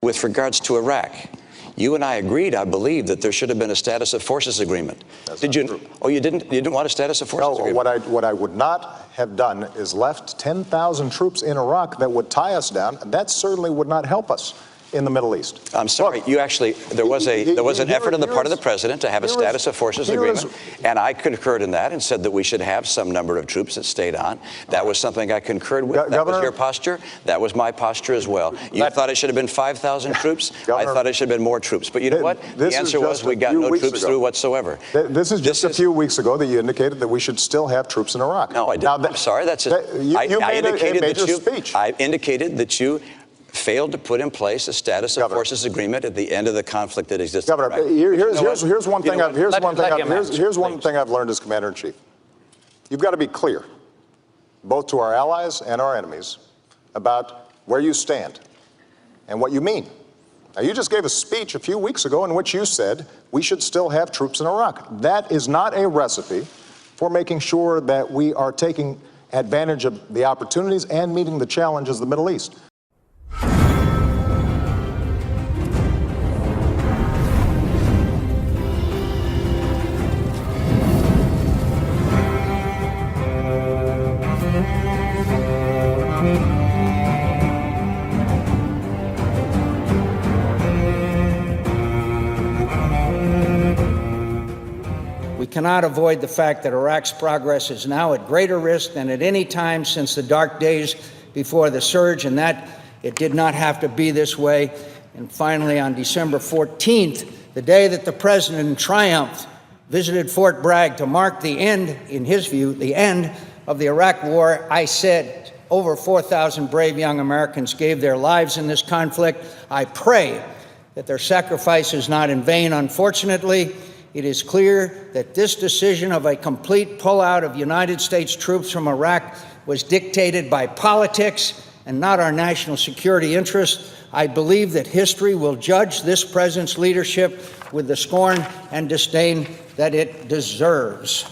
With regards to Iraq, you and I agreed, I believe, that there should have been a status of forces agreement. Did you? Oh, you didn't? You didn't want a status of forces agreement? No, what I would not have done is left 10,000 troops in Iraq that would tie us down. That certainly would not help us in the Middle East. I'm sorry. Look, you actually, there was an effort on the part of the president to have a status of forces agreement, and I concurred in that and said that we should have some number of troops that stayed on. That was something I concurred with. That was your posture. That was my posture as well. You thought it should have been 5,000 troops. I thought it should have been more troops. But you know what? The answer was we got no troops through whatsoever. This is just a few weeks ago that you indicated that we should still have troops in Iraq. No, I didn't. I'm sorry. That's just, I indicated that you failed to put in place a status of forces agreement at the end of the conflict that existed. Governor, here's one thing I've learned as Commander-in-Chief. You've got to be clear, both to our allies and our enemies, about where you stand and what you mean. Now, you just gave a speech a few weeks ago in which you said we should still have troops in Iraq. That is not a recipe for making sure that we are taking advantage of the opportunities and meeting the challenges of the Middle East. We cannot avoid the fact that Iraq's progress is now at greater risk than at any time since the dark days before the surge, and that it did not have to be this way. And finally, on December 14th, the day that the president in triumph visited Fort Bragg to mark the end, in his view, the end of the Iraq War, I said over 4,000 brave young Americans gave their lives in this conflict. I pray that their sacrifice is not in vain. Unfortunately, it is clear that this decision of a complete pullout of United States troops from Iraq was dictated by politics and not our national security interests. I believe that history will judge this president's leadership with the scorn and disdain that it deserves.